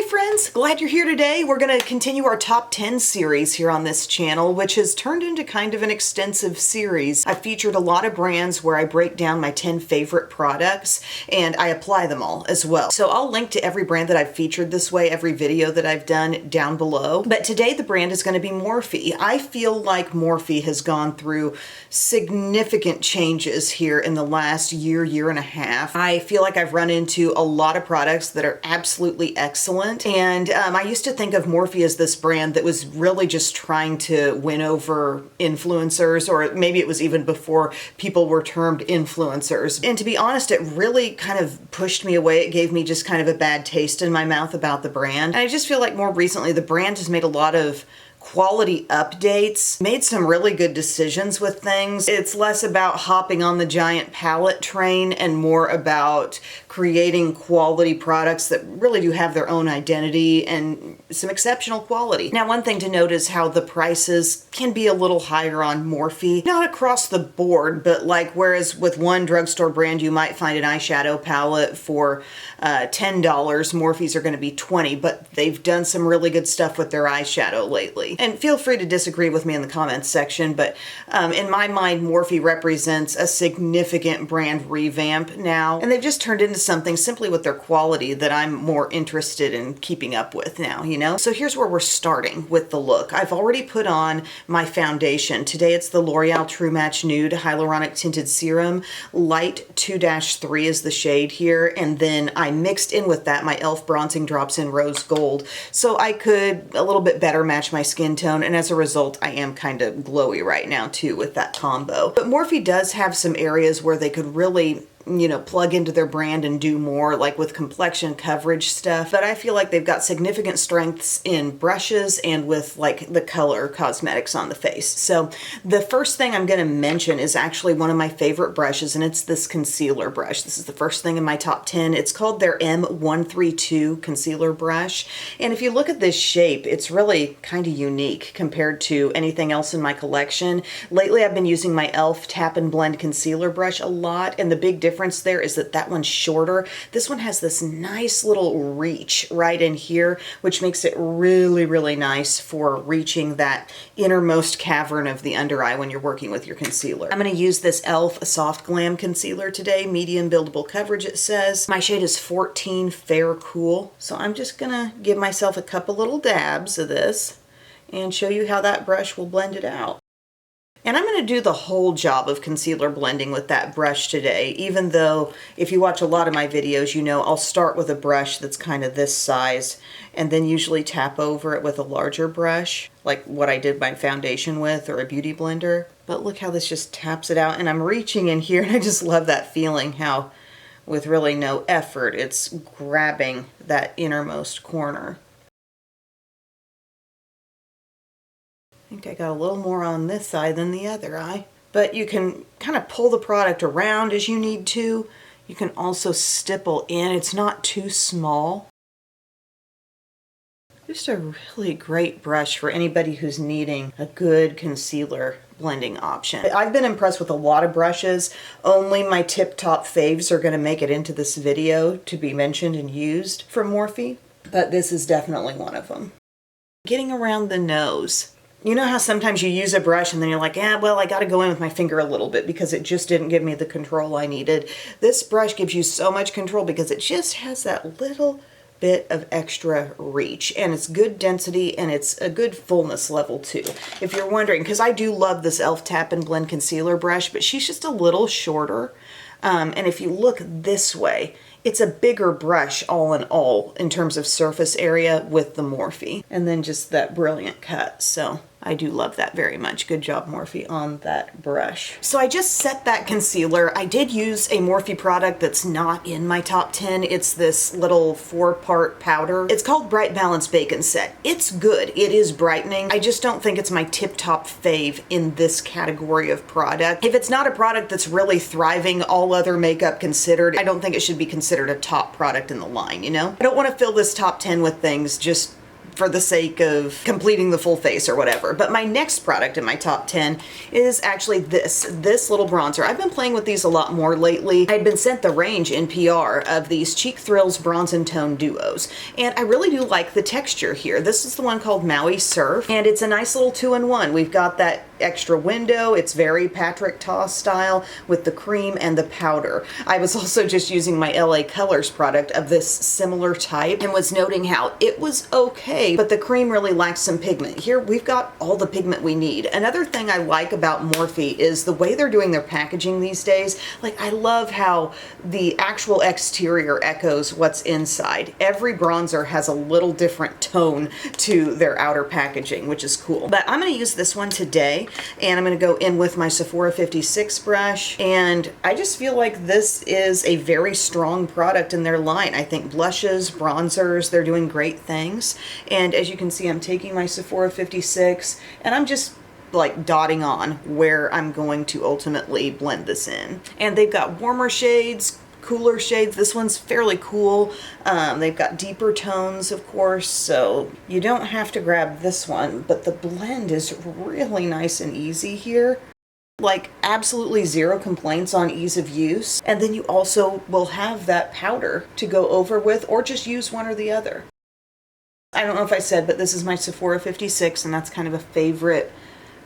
Hi friends, glad you're here today. We're going to continue our top 10 series here on this channel, which has turned into kind of an extensive series. I've featured a lot of brands where I break down my 10 favorite products and I apply them all as well. So I'll link to every brand that I've featured this way, every video that I've done down below. But today the brand is going to be Morphe. I feel like Morphe has gone through significant changes here in the last year and a half. I feel like I've run into a lot of products that are absolutely excellent. And I used to think of Morphe as this brand that was really just trying to win over influencers, or maybe it was even before people were termed influencers. And to be honest, it really kind of pushed me away. It gave me just kind of a bad taste in my mouth about the brand. And I just feel like more recently the brand has made a lot of quality updates, made some really good decisions with things. It's less about hopping on the giant palette train and more about creating quality products that really do have their own identity and some exceptional quality. Now, one thing to note is how the prices can be a little higher on Morphe. Not across the board, but like whereas with one drugstore brand you might find an eyeshadow palette for $10, Morphe's are going to be $20, but they've done some really good stuff with their eyeshadow lately. And feel free to disagree with me in the comments section, but in my mind, Morphe represents a significant brand revamp now, and they've just turned into something simply with their quality that I'm more interested in keeping up with now, you know? So here's where we're starting with the look. I've already put on my foundation. Today it's the L'Oreal True Match Nude Hyaluronic Tinted Serum. Light 2-3 is the shade here, and then I mixed in with that my e.l.f. Bronzing Drops in Rose Gold, so I could a little bit better match my skin tone, and as a result I am kind of glowy right now too with that combo. But Morphe does have some areas where they could really, you know, plug into their brand and do more, like with complexion coverage stuff. But I feel like they've got significant strengths in brushes and with like the color cosmetics on the face. So the first thing I'm going to mention is actually one of my favorite brushes, and it's this concealer brush. This is the first thing in my top 10. It's called their M132 concealer brush. And if you look at this shape, it's really kind of unique compared to anything else in my collection. Lately I've been using my e.l.f. Tap and Blend concealer brush a lot, and the big difference there is that that one's shorter. This one has this nice little reach right in here, which makes it really nice for reaching that innermost cavern of the under eye when you're working with your concealer. I'm going to use this e.l.f. Soft Glam concealer today, medium buildable coverage it says. My shade is 14 Fair Cool, so I'm just gonna give myself a couple little dabs of this and show you how that brush will blend it out. And I'm going to do the whole job of concealer blending with that brush today, even though if you watch a lot of my videos, you know I'll start with a brush that's kind of this size and then usually tap over it with a larger brush, like what I did my foundation with, or a beauty blender. But look how this just taps it out, and I'm reaching in here, and I just love that feeling how with really no effort it's grabbing that innermost corner. I think I got a little more on this side than the other eye. But you can kind of pull the product around as you need to. You can also stipple in. It's not too small. Just a really great brush for anybody who's needing a good concealer blending option. I've been impressed with a lot of brushes. Only my tip-top faves are going to make it into this video to be mentioned and used from Morphe, but this is definitely one of them. Getting around the nose. You know how sometimes you use a brush and then you're like, yeah, well, I got to go in with my finger a little bit because it just didn't give me the control I needed. This brush gives you so much control because it just has that little bit of extra reach, and it's good density and it's a good fullness level too. If you're wondering, because I do love this e.l.f. Tap and Blend concealer brush, but she's just a little shorter. And if you look this way, it's a bigger brush all in all in terms of surface area with the Morphe, and then just that brilliant cut. So I do love that very much. Good job, Morphe, on that brush. So I just set that concealer. I did use a Morphe product that's not in my top 10. It's this little 4-part powder. It's called Bright Balance Bacon Set. It's good. It is brightening. I just don't think it's my tip-top fave in this category of product. If it's not a product that's really thriving, all other makeup considered, I don't think it should be considered a top product in the line, you know? I don't want to fill this top 10 with things just for the sake of completing the full face or whatever. But my next product in my top 10 is actually this little bronzer. I've been playing with these a lot more lately. I'd been sent the range in PR of these Cheek Thrills Bronze and Tone Duos, and I really do like the texture here. This is the one called Maui Surf, and it's a nice little 2-in-1. We've got that extra window. It's very Patrick Ta style with the cream and the powder. I was also just using my LA Colors product of this similar type and was noting how it was okay, but the cream really lacks some pigment. Here we've got all the pigment we need. Another thing I like about Morphe is the way they're doing their packaging these days. Like, I love how the actual exterior echoes what's inside. Every bronzer has a little different tone to their outer packaging, which is cool. But I'm going to use this one today, and I'm going to go in with my Sephora 56 brush, and I just feel like this is a very strong product in their line. I think blushes, bronzers, they're doing great things. And as you can see, I'm taking my Sephora 56 and I'm just like dotting on where I'm going to ultimately blend this in. And they've got warmer shades, cooler shades. This one's fairly cool. They've got deeper tones, of course, so you don't have to grab this one, but the blend is really nice and easy here. Like, absolutely zero complaints on ease of use. And then you also will have that powder to go over with, or just use one or the other. I don't know if I said, but this is my Sephora 56, and that's kind of a favorite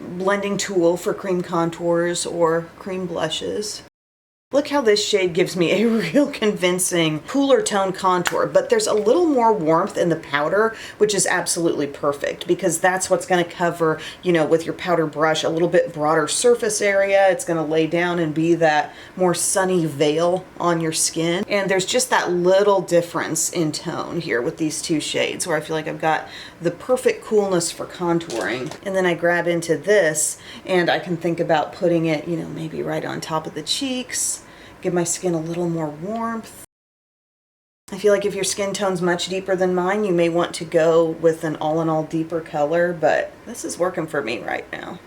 blending tool for cream contours or cream blushes. Look how this shade gives me a real convincing cooler tone contour, but there's a little more warmth in the powder, which is absolutely perfect because that's what's going to cover, you know, with your powder brush, a little bit broader surface area. It's going to lay down and be that more sunny veil on your skin. And there's just that little difference in tone here with these two shades where I feel like I've got the perfect coolness for contouring. And then I grab into this and I can think about putting it, you know, maybe right on top of the cheeks. Give my skin a little more warmth. I feel like if your skin tone's much deeper than mine, you may want to go with an all-in-all deeper color, but this is working for me right now.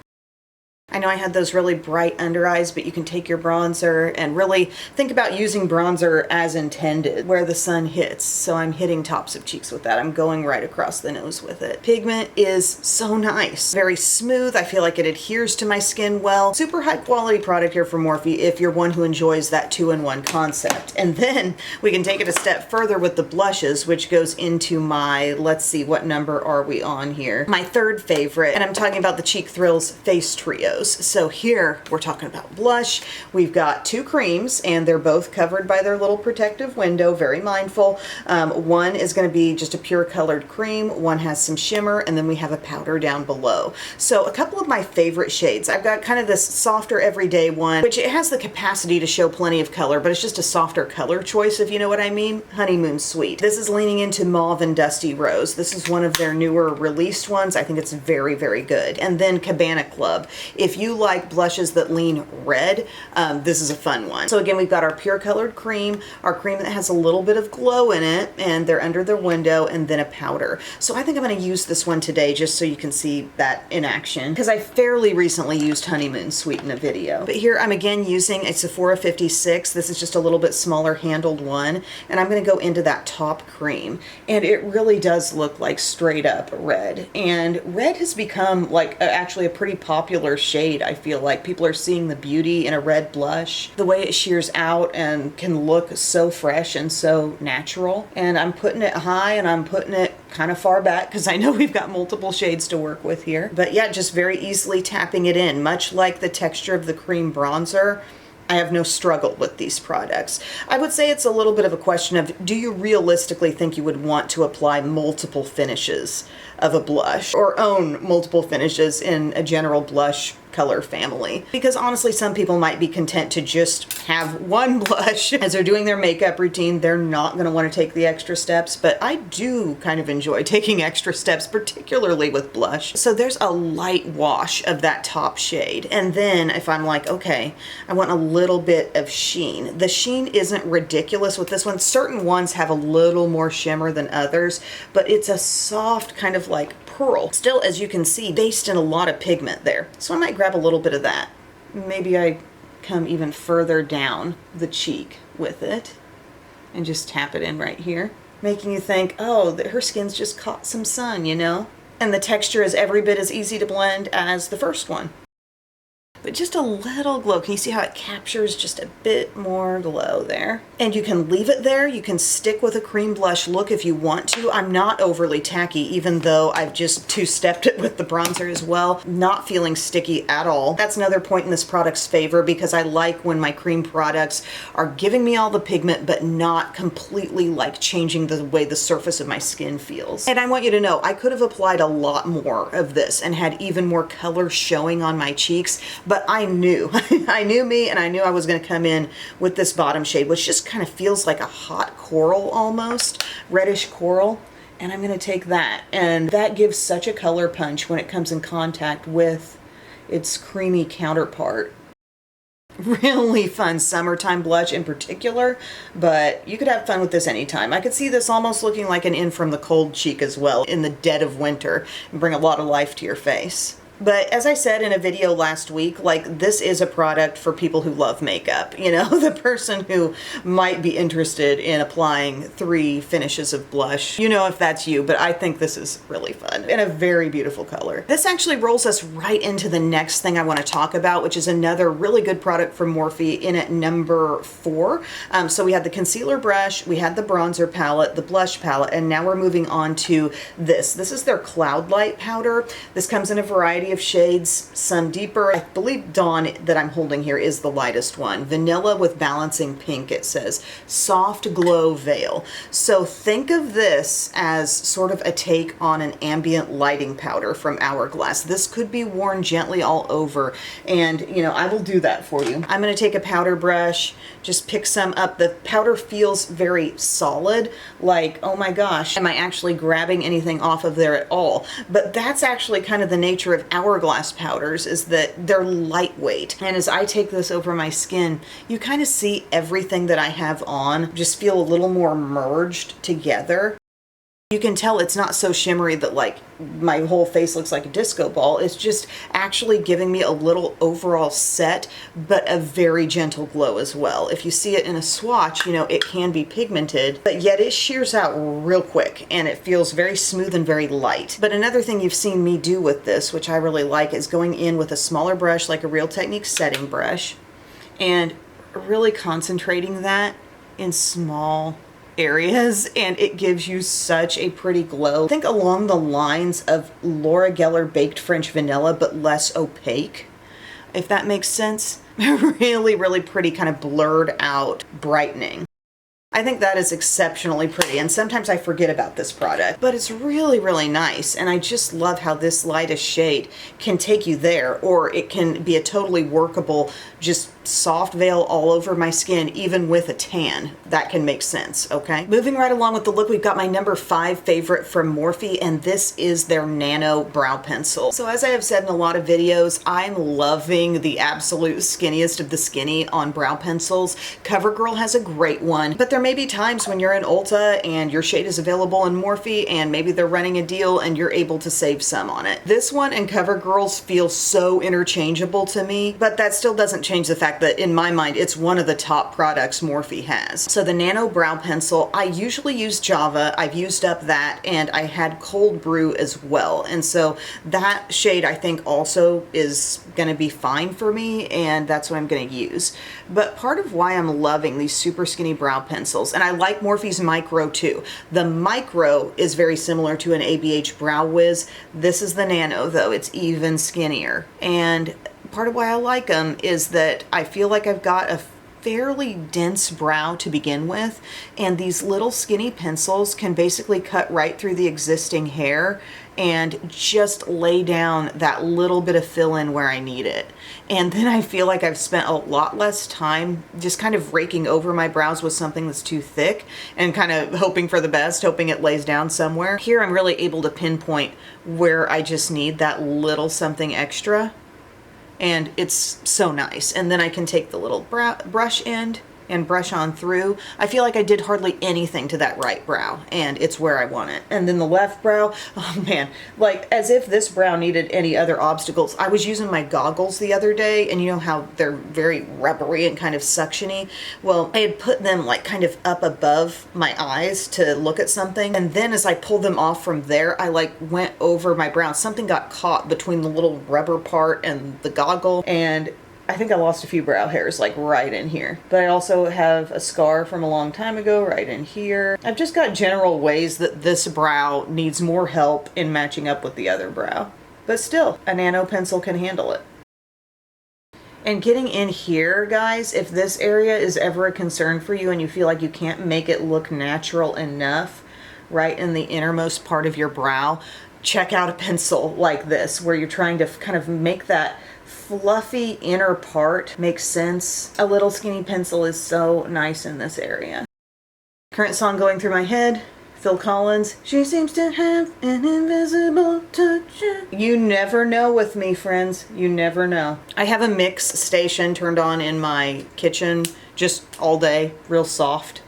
I know I had those really bright under eyes, but you can take your bronzer and really think about using bronzer as intended, where the sun hits. So I'm hitting tops of cheeks with that. I'm going right across the nose with it. Pigment is so nice. Very smooth. I feel like it adheres to my skin well. Super high quality product here from Morphe if you're one who enjoys that 2-in-1 concept. And then we can take it a step further with the blushes, which goes into my, let's see, what number are we on here? My third favorite, and I'm talking about the Cheek Thrills Face Trio. So here we're talking about blush. We've got two creams and they're both covered by their little protective window, very mindful. One is going to be just a pure colored cream, one has some shimmer, and then we have a powder down below. So a couple of my favorite shades. I've got kind of this softer everyday one, which it has the capacity to show plenty of color, but it's just a softer color choice, if you know what I mean. Honeymoon Sweet. This is leaning into Mauve and Dusty Rose. This is one of their newer released ones. I think it's very, very good. And then Cabana Club. If you like blushes that lean red, this is a fun one. So again, we've got our pure colored cream, our cream that has a little bit of glow in it, and they're under the window, and then a powder. So I think I'm going to use this one today just so you can see that in action, because I fairly recently used Honeymoon Sweet in a video. But here I'm again using a Sephora 56. This is just a little bit smaller handled one, and I'm going to go into that top cream, and it really does look like straight up red. And red has become like actually a pretty popular shade. I feel like people are seeing the beauty in a red blush, the way it shears out and can look so fresh and so natural. And I'm putting it high and I'm putting it kind of far back because I know we've got multiple shades to work with here. But yeah, just very easily tapping it in, much like the texture of the cream bronzer. I have no struggle with these products. I would say it's a little bit of a question of, do you realistically think you would want to apply multiple finishes of a blush or own multiple finishes in a general blush color family? Because honestly, some people might be content to just have one blush as they're doing their makeup routine. They're not going to want to take the extra steps, but I do kind of enjoy taking extra steps, particularly with blush. So there's a light wash of that top shade. And then if I'm like, okay, I want a little bit of sheen. The sheen isn't ridiculous with this one. Certain ones have a little more shimmer than others, but it's a soft kind of like pearl. Still, as you can see, based in a lot of pigment there. So I might grab a little bit of that. Maybe I come even further down the cheek with it and just tap it in right here. making you think, oh, her skin's just caught some sun, you know? And the texture is every bit as easy to blend as the first one. But just a little glow. Can you see how it captures just a bit more glow there? And you can leave it there. You can stick with a cream blush look if you want to. I'm not overly tacky, even though I've just two-stepped it with the bronzer as well. Not feeling sticky at all. That's another point in this product's favor, because I like when my cream products are giving me all the pigment, but not completely like changing the way the surface of my skin feels. And I want you to know, I could have applied a lot more of this and had even more color showing on my cheeks, but I knew, I knew me, and I knew I was going to come in with this bottom shade, which just kind of feels like a hot coral almost, reddish coral. And I'm going to take that, and that gives such a color punch when it comes in contact with its creamy counterpart. Really fun summertime blush in particular, but you could have fun with this anytime. I could see this almost looking like an in from the cold cheek as well in the dead of winter and bring a lot of life to your face. But as I said in a video last week, like, this is a product for people who love makeup. You know, the person who might be interested in applying 3 finishes of blush. You know if that's you, but I think this is really fun and a very beautiful color. This actually rolls us right into the next thing I want to talk about, which is another really good product from Morphe in at number 4. So we had the concealer brush, we had the bronzer palette, the blush palette, and now we're moving on to this. This is their Cloud Light powder. This comes in a variety of shades, some deeper. I believe Dawn that I'm holding here is the lightest one. Vanilla with balancing pink, it says. Soft Glow Veil. So think of this as sort of a take on an ambient lighting powder from Hourglass. This could be worn gently all over, and you know, I will do that for you. I'm going to take a powder brush, just pick some up. The powder feels very solid, like, oh my gosh, am I actually grabbing anything off of there at all? But that's actually kind of the nature of Hourglass powders, is that they're lightweight. And as I take this over my skin, you kind of see everything that I have on just feel a little more merged together. You can tell it's not so shimmery that like my whole face looks like a disco ball. It's just actually giving me a little overall set, but a very gentle glow as well. If you see it in a swatch, you know, it can be pigmented, but yet it shears out real quick and it feels very smooth and very light. But another thing you've seen me do with this, which I really like, is going in with a smaller brush, like a Real Techniques setting brush, and really concentrating that in small areas, and it gives you such a pretty glow. Think along the lines of Laura Geller Baked French Vanilla, but less opaque, if that makes sense. Really, really pretty, kind of blurred out brightening. I think that is exceptionally pretty, and sometimes I forget about this product, but it's really, really nice, and I just love how this lightest shade can take you there, or it can be a totally workable, just soft veil all over my skin, even with a tan. That can make sense, okay? Moving right along with the look, we've got my number 5 favorite from Morphe, and this is their Nano Brow Pencil. So as I have said in a lot of videos, I'm loving the absolute skinniest of the skinny on brow pencils. CoverGirl has a great one, but there may be times when you're in Ulta and your shade is available in Morphe, and maybe they're running a deal and you're able to save some on it. This one and CoverGirl's feel so interchangeable to me, but that still doesn't change the fact that in my mind, it's one of the top products Morphe has. So the Nano Brow Pencil, I usually use Java. I've used up that, and I had Cold Brew as well. And so that shade I think also is gonna be fine for me, and that's what I'm gonna use. But part of why I'm loving these super skinny brow pencils, and I like Morphe's Micro too. The Micro is very similar to an ABH Brow Wiz. This is the Nano though, it's even skinnier. And part of why I like them is that I feel like I've got a fairly dense brow to begin with, and these little skinny pencils can basically cut right through the existing hair and just lay down that little bit of fill-in where I need it. And then I feel like I've spent a lot less time just kind of raking over my brows with something that's too thick and kind of hoping for the best, hoping it lays down somewhere. Here I'm really able to pinpoint where I just need that little something extra, and it's so nice. And then I can take the little brush end and brush on through, I feel like I did hardly anything to that right brow, and it's where I want it. And then the left brow, oh man, like as if this brow needed any other obstacles. I was using my goggles the other day, and you know how they're very rubbery and kind of suctiony? Well, I had put them like kind of up above my eyes to look at something, and then as I pulled them off from there, I like went over my brow. Something got caught between the little rubber part and the goggle, and I think I lost a few brow hairs like right in here. But I also have a scar from a long time ago right in here. I've just got general ways that this brow needs more help in matching up with the other brow. But still, a nano pencil can handle it. And getting in here, guys, if this area is ever a concern for you and you feel like you can't make it look natural enough right in the innermost part of your brow, check out a pencil like this where you're trying to kind of make that fluffy inner part make sense. A little skinny pencil is so nice in this area. Current song going through my head, Phil Collins, she seems to have an invisible touch. You never know with me, friends. You never know. I have a mix station turned on in my kitchen just all day, real soft.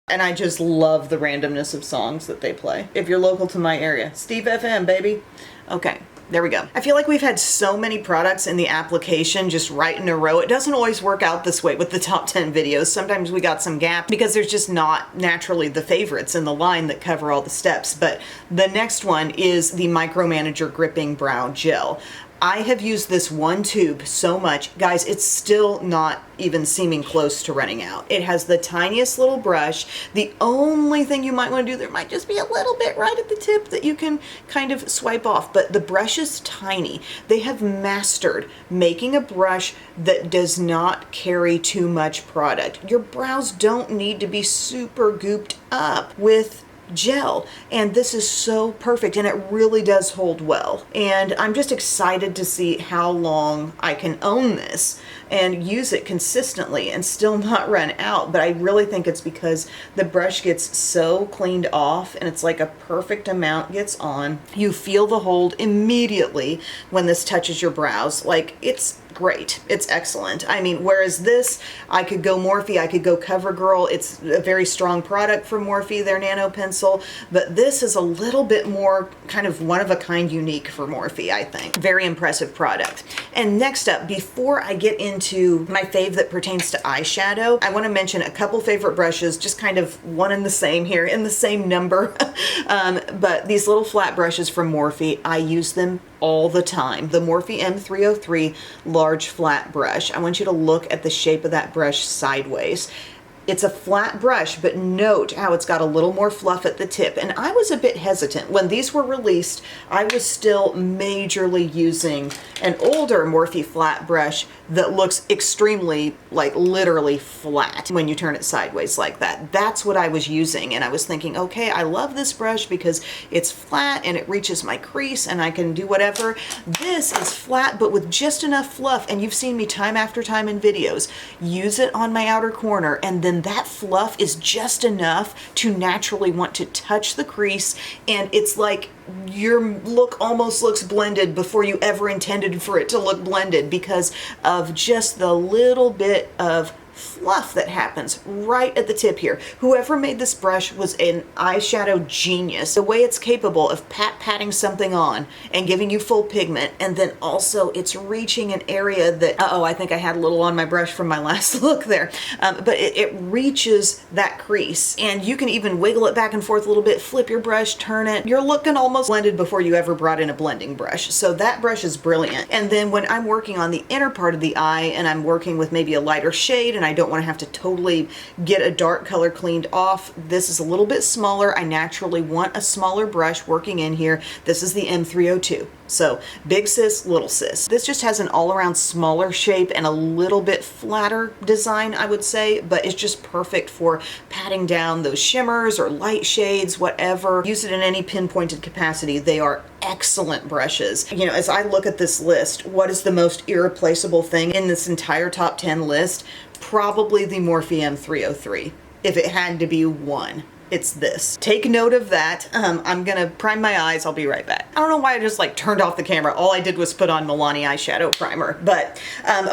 And I just love the randomness of songs that they play. If you're local to my area, Steve FM, baby. Okay. There we go. I feel like we've had so many products in the application just right in a row. It doesn't always work out this way with the top 10 videos. Sometimes we got some gaps because there's just not naturally the favorites in the line that cover all the steps. But the next one is the Micromanager Gripping Brow Gel. I have used this one tube so much. Guys, it's still not even seeming close to running out. It has the tiniest little brush. The only thing you might want to do there might just be a little bit right at the tip that you can kind of swipe off, but the brush is tiny. They have mastered making a brush that does not carry too much product. Your brows don't need to be super gooped up with gel, and this is so perfect, and it really does hold well. And I'm just excited to see how long I can own this and use it consistently and still not run out. But I really think it's because the brush gets so cleaned off, and it's like a perfect amount gets on. You feel the hold immediately when this touches your brows. Like, it's great. It's excellent. I mean, whereas this, I could go Morphe, I could go CoverGirl. It's a very strong product from Morphe, their nano pencil, but this is a little bit more kind of one of a kind unique for Morphe, I think. Very impressive product. And next up, before I get into my fave that pertains to eyeshadow, I want to mention a couple favorite brushes, just kind of one and the same here, in the same number. But these little flat brushes from Morphe, I use them all the time. The Morphe M303 large flat brush. I want you to look at the shape of that brush sideways. It's a flat brush, but note how it's got a little more fluff at the tip. And I was a bit hesitant. When these were released, I was still majorly using an older Morphe flat brush that looks extremely, like literally flat when you turn it sideways like that. That's what I was using. And I was thinking, okay, I love this brush because it's flat and it reaches my crease and I can do whatever. This is flat, but with just enough fluff. And you've seen me time after time in videos use it on my outer corner, and then that fluff is just enough to naturally want to touch the crease, and it's like your look almost looks blended before you ever intended for it to look blended because of just the little bit of fluff that happens right at the tip here. Whoever made this brush was an eyeshadow genius. The way it's capable of patting something on and giving you full pigment, and then also it's reaching an area that, I think I had a little on my brush from my last look there, but it reaches that crease, and you can even wiggle it back and forth a little bit, flip your brush, turn it. You're looking almost blended before you ever brought in a blending brush. So that brush is brilliant. And then when I'm working on the inner part of the eye and I'm working with maybe a lighter shade and I don't want to have to totally get a dark color cleaned off, this is a little bit smaller. I naturally want a smaller brush working in here. This is the M302. So big sis, little sis. This just has an all-around smaller shape and a little bit flatter design, I would say, but it's just perfect for patting down those shimmers or light shades, whatever. Use it in any pinpointed capacity. They are excellent brushes. You know, as I look at this list, what is the most irreplaceable thing in this entire top 10 list? Probably the Morphe M303. If it had to be one, it's this. Take note of that. I'm gonna prime my eyes. I'll be right back. I don't know why I just like turned off the camera. All I did was put on Milani eyeshadow primer. But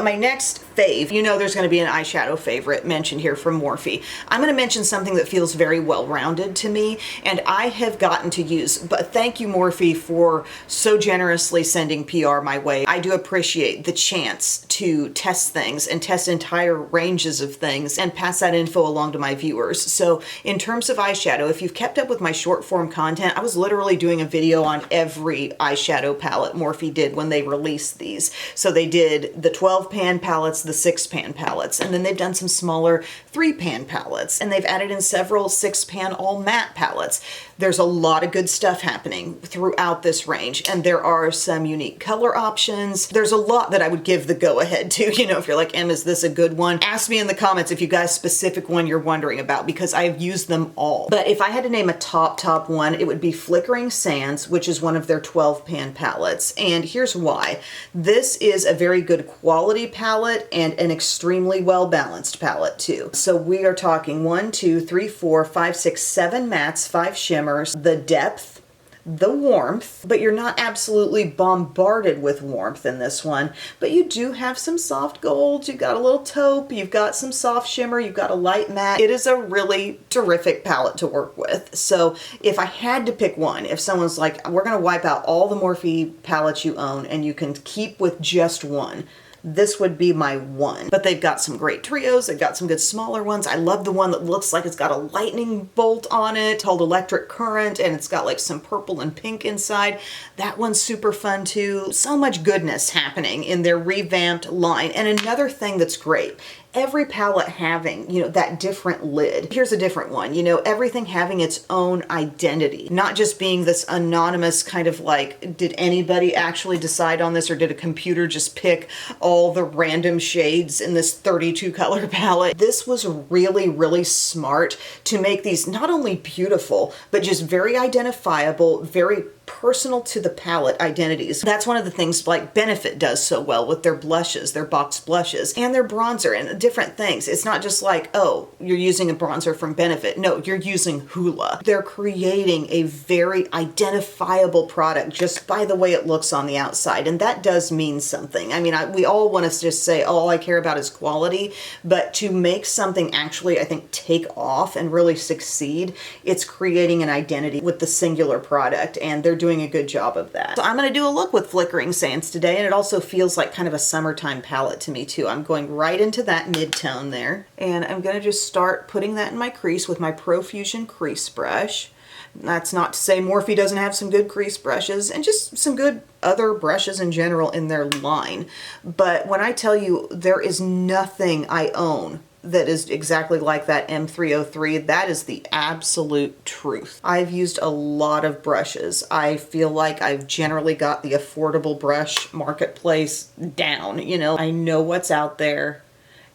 my next fave. You know there's going to be an eyeshadow favorite mentioned here from Morphe. I'm going to mention something that feels very well-rounded to me, and I have gotten to use, but thank you Morphe for so generously sending PR my way. I do appreciate the chance to test things and test entire ranges of things and pass that info along to my viewers. So in terms of eyeshadow, if you've kept up with my short form content, I was literally doing a video on every eyeshadow palette Morphe did when they released these. So they did the 12 pan palettes, the 6 pan palettes, and then they've done some smaller 3 pan palettes, and they've added in several 6 pan all matte palettes. There's a lot of good stuff happening throughout this range, and there are some unique color options. There's a lot that I would give the go-ahead to. You know, if you're like, Em, is this a good one? Ask me in the comments if you got a specific one you're wondering about, because I've used them all. But if I had to name a top one, it would be Flickering Sands, which is one of their 12 pan palettes. And here's why. This is a very good quality palette and an extremely well-balanced palette too. So we are talking 1, 2, 3, 4, 5, 6, 7 mattes, 5 shimmers, the depth, the warmth, but you're not absolutely bombarded with warmth in this one, but you do have some soft golds, you've got a little taupe, you've got some soft shimmer, you've got a light matte. It is a really terrific palette to work with. So if I had to pick one, if someone's like, we're going to wipe out all the Morphe palettes you own and you can keep with just one, this would be my one. But they've got some great trios, they've got some good smaller ones. I love the one that looks like it's got a lightning bolt on it called Electric Current, and it's got like some purple and pink inside. That one's super fun too. So much goodness happening in their revamped line. And another thing that's great, every palette having, you know, that different lid. Here's a different one, you know, everything having its own identity, not just being this anonymous kind of like, did anybody actually decide on this, or did a computer just pick all the random shades in this 32 color palette? This was really, really smart to make these not only beautiful, but just very identifiable, very personal to the palette identities. That's one of the things like Benefit does so well with their blushes, their box blushes, and their bronzer and different things. It's not just like, oh, you're using a bronzer from Benefit. No, you're using Hoola. They're creating a very identifiable product just by the way it looks on the outside, and that does mean something. I mean, we all want to just say, oh, all I care about is quality, but to make something actually, I think, take off and really succeed, it's creating an identity with the singular product, and they're doing a good job of that. So I'm going to do a look with Flickering Sands today, and it also feels like kind of a summertime palette to me too. I'm going right into that mid-tone there, and I'm going to just start putting that in my crease with my Profusion crease brush. That's not to say Morphe doesn't have some good crease brushes and just some good other brushes in general in their line, but when I tell you there is nothing I own that is exactly like that M303, that is the absolute truth. I've used a lot of brushes. I feel like I've generally got the affordable brush marketplace down. You know, I know what's out there.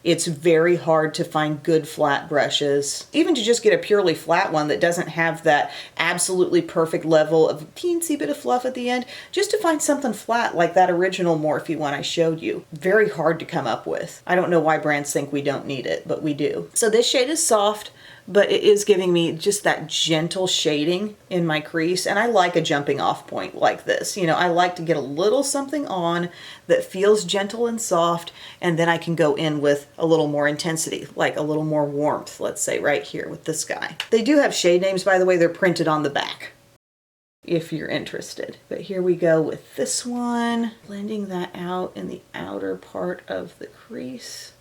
It's very hard to find good flat brushes. Even to just get a purely flat one that doesn't have that absolutely perfect level of teensy bit of fluff at the end, just to find something flat like that original Morphe one I showed you. Very hard to come up with. I don't know why brands think we don't need it, but we do. So this shade is soft, but it is giving me just that gentle shading in my crease, and I like a jumping off point like this. You know, I like to get a little something on that feels gentle and soft, and then I can go in with a little more intensity, like a little more warmth, let's say right here with this guy. They do have shade names, by the way, they're printed on the back if you're interested. But here we go with this one, blending that out in the outer part of the crease.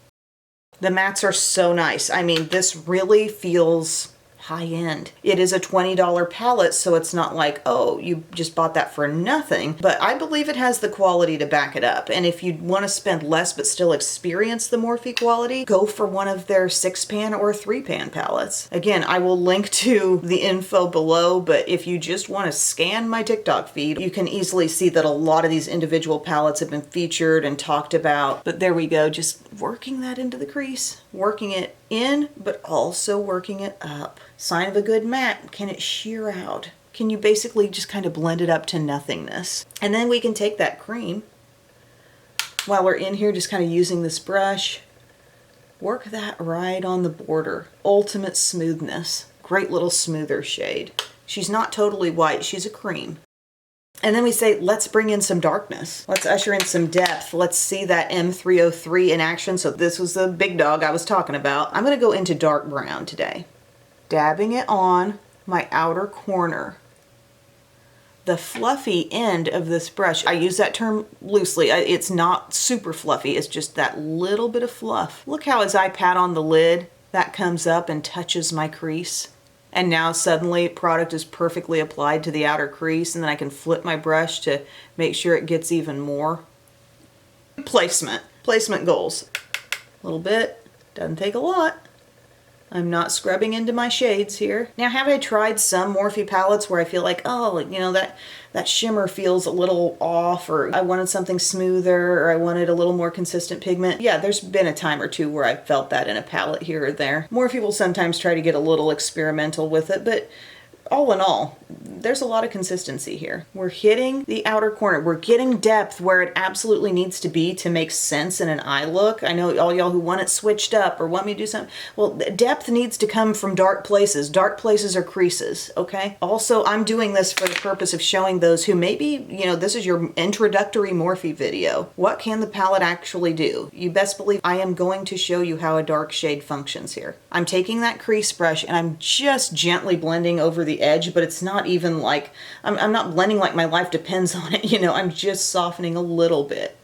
The mattes are so nice. I mean, this really feels high-end. It is a $20 palette, so it's not like, oh, you just bought that for nothing, but I believe it has the quality to back it up. And if you want to spend less but still experience the Morphe quality, go for one of their 6-pan or 3-pan palettes. Again, I will link to the info below, but if you just want to scan my TikTok feed, you can easily see that a lot of these individual palettes have been featured and talked about. But there we go, just working that into the crease, working it in, but also working it up. Sign of a good matte, can it sheer out? Can you basically just kind of blend it up to nothingness? And then we can take that cream, while we're in here just kind of using this brush, work that right on the border. Ultimate smoothness. Great little smoother shade. She's not totally white, she's a cream. And then we say, let's bring in some darkness. Let's usher in some depth. Let's see that M303 in action. So this was the big dog I was talking about. I'm gonna go into dark brown today. Dabbing it on my outer corner. The fluffy end of this brush, I use that term loosely. It's not super fluffy, it's just that little bit of fluff. Look how as I pat on the lid, that comes up and touches my crease. And now suddenly product is perfectly applied to the outer crease, and then I can flip my brush to make sure it gets even more. Placement goals. A little bit, doesn't take a lot. I'm not scrubbing into my shades here. Now, have I tried some Morphe palettes where I feel like, oh, you know, that shimmer feels a little off, or I wanted something smoother, or I wanted a little more consistent pigment? Yeah, there's been a time or two where I felt that in a palette here or there. Morphe will sometimes try to get a little experimental with it, but all in all, there's a lot of consistency here. We're hitting the outer corner. We're getting depth where it absolutely needs to be to make sense in an eye look. I know all y'all who want it switched up or want me to do something. Well, depth needs to come from dark places. Dark places are creases, okay? Also, I'm doing this for the purpose of showing those who maybe, you know, this is your introductory Morphe video. What can the palette actually do? You best believe I am going to show you how a dark shade functions here. I'm taking that crease brush and I'm just gently blending over the edge, but it's not even like, I'm not blending like my life depends on it, you know, I'm just softening a little bit.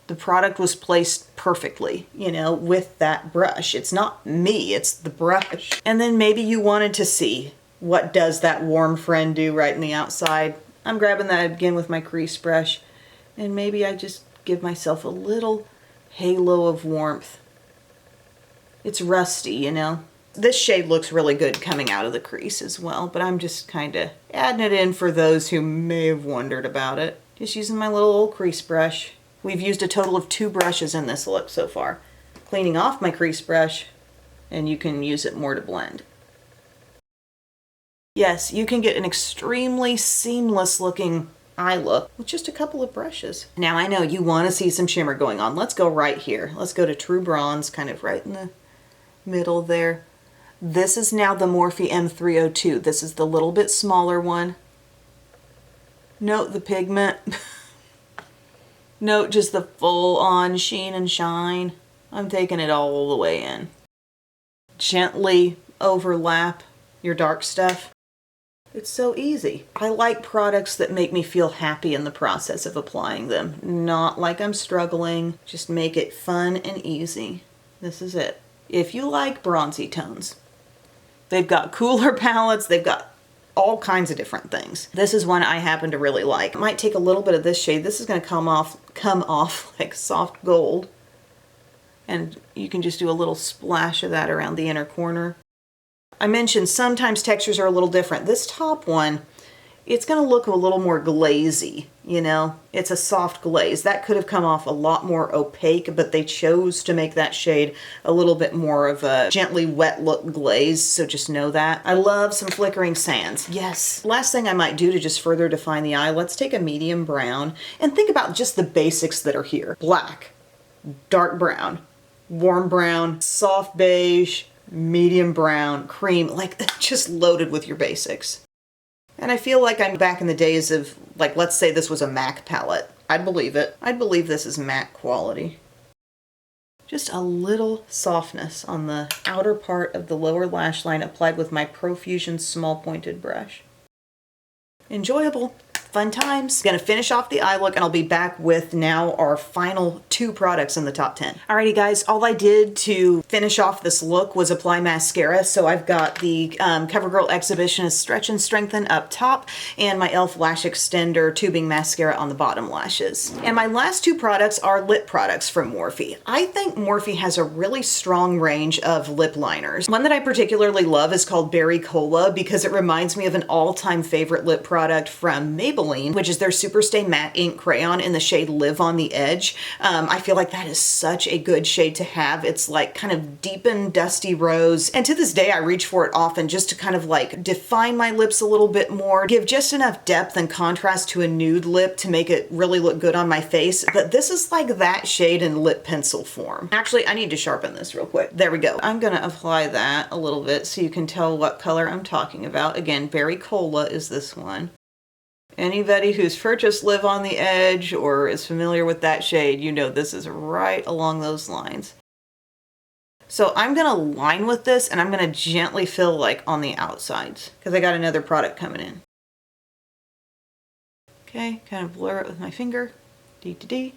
The product was placed perfectly, you know, with that brush. It's not me, it's the brush. And then maybe you wanted to see what does that warm friend do right in the outside. I'm grabbing that again with my crease brush, and maybe I just give myself a little halo of warmth. It's rusty, you know. This shade looks really good coming out of the crease as well, but I'm just kind of adding it in for those who may have wondered about it. Just using my little old crease brush. We've used a total of 2 brushes in this look so far. Cleaning off my crease brush, and you can use it more to blend. Yes, you can get an extremely seamless looking eye look with just a couple of brushes. Now I know you want to see some shimmer going on. Let's go right here. Let's go to True Bronze, kind of right in the middle there. This is now the Morphe M302. This is the little bit smaller one. Note the pigment. Note just the full-on sheen and shine. I'm taking it all the way in. Gently overlap your dark stuff. It's so easy. I like products that make me feel happy in the process of applying them. Not like I'm struggling. Just make it fun and easy. This is it. If you like bronzy tones, they've got cooler palettes, they've got all kinds of different things. This is one I happen to really like. It might take a little bit of this shade. This is going to come off like soft gold. And you can just do a little splash of that around the inner corner. I mentioned sometimes textures are a little different. This top one, it's going to look a little more glazy, you know? It's a soft glaze. That could have come off a lot more opaque, but they chose to make that shade a little bit more of a gently wet look glaze, so just know that. I love some flickering sands. Yes. Last thing I might do to just further define the eye, let's take a medium brown and think about just the basics that are here. Black, dark brown, warm brown, soft beige, medium brown, cream, like just loaded with your basics. And I feel like I'm back in the days of, like, let's say this was a MAC palette. I'd believe it. I'd believe this is MAC quality. Just a little softness on the outer part of the lower lash line applied with my Profusion small pointed brush. Enjoyable. Fun times. Gonna finish off the eye look and I'll be back with now our final 2 products in the top 10. Alrighty guys, all I did to finish off this look was apply mascara. So I've got the CoverGirl Exhibitionist Stretch and Strengthen up top and my e.l.f. Lash Extender Tubing Mascara on the bottom lashes. And my last 2 products are lip products from Morphe. I think Morphe has a really strong range of lip liners. One that I particularly love is called Berry Cola because it reminds me of an all-time favorite lip product from Maybelline, which is their Superstay Matte Ink Crayon in the shade Live on the Edge. I feel like that is such a good shade to have. It's like kind of deepened dusty rose. And to this day, I reach for it often just to kind of like define my lips a little bit more, give just enough depth and contrast to a nude lip to make it really look good on my face. But this is like that shade in lip pencil form. Actually, I need to sharpen this real quick. There we go. I'm gonna apply that a little bit so you can tell what color I'm talking about. Again, Berry Cola is this one. Anybody who's purchased Live on the Edge or is familiar with that shade, you know this is right along those lines. So I'm gonna line with this and I'm gonna gently fill like on the outsides because I got another product coming in. Okay, kind of blur it with my finger, D.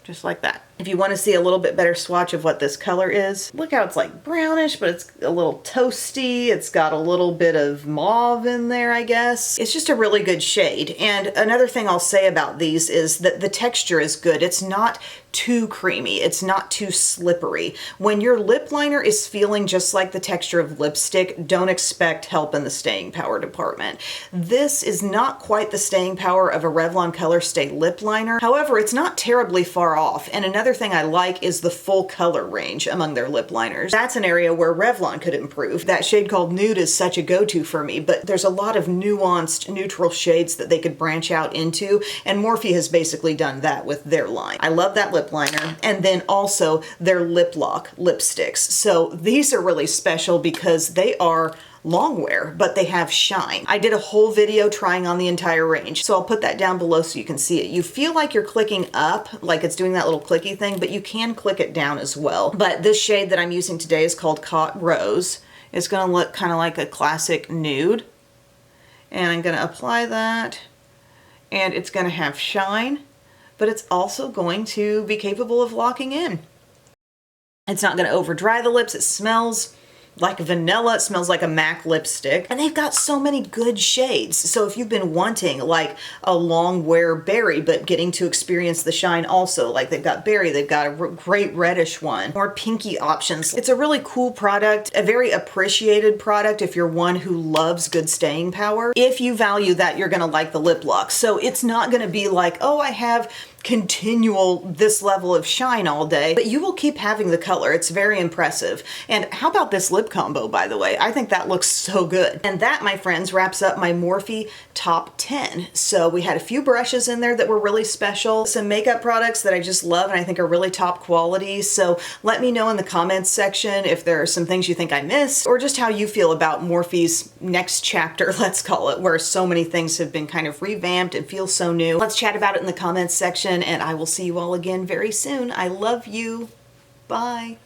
Just like that. If you want to see a little bit better swatch of what this color is, look how it's like brownish, but it's a little toasty. It's got a little bit of mauve in there, I guess. It's just a really good shade. And another thing I'll say about these is that the texture is good. It's not too creamy. It's not too slippery. When your lip liner is feeling just like the texture of lipstick, don't expect help in the staying power department. This is not quite the staying power of a Revlon Color Stay lip liner. However, it's not terribly far off. And another thing I like is the full color range among their lip liners. That's an area where Revlon could improve. That shade called Nude is such a go-to for me, but there's a lot of nuanced neutral shades that they could branch out into, and Morphe has basically done that with their line. I love that lip liner, and then also their lip lock lipsticks. So these are really special because they are long wear, but they have shine. I did a whole video trying on the entire range, so I'll put that down below so you can see it. You feel like you're clicking up, like it's doing that little clicky thing, but you can click it down as well. But this shade that I'm using today is called Caught Rose. It's gonna look kind of like a classic nude. And I'm gonna apply that, and it's gonna have shine, but it's also going to be capable of locking in. It's not gonna over dry the lips. It smells like vanilla. It smells like a MAC lipstick, and they've got so many good shades. So if you've been wanting like a long wear berry but getting to experience the shine also, like they've got berry, they've got a great reddish one, more pinky options. It's a really cool product, a very appreciated product if you're one who loves good staying power. If you value that, you're gonna like the lip lock. So it's not gonna be like, oh, I have continual this level of shine all day, but you will keep having the color. It's very impressive. And how about this lip combo, by the way? I think that looks so good. And that, my friends, wraps up my Morphe top 10. So we had a few brushes in there that were really special, some makeup products that I just love and I think are really top quality. So let me know in the comments section if there are some things you think I missed, or just how you feel about Morphe's next chapter, let's call it, where so many things have been kind of revamped and feel so new. Let's chat about it in the comments section, and I will see you all again very soon. I love you. Bye.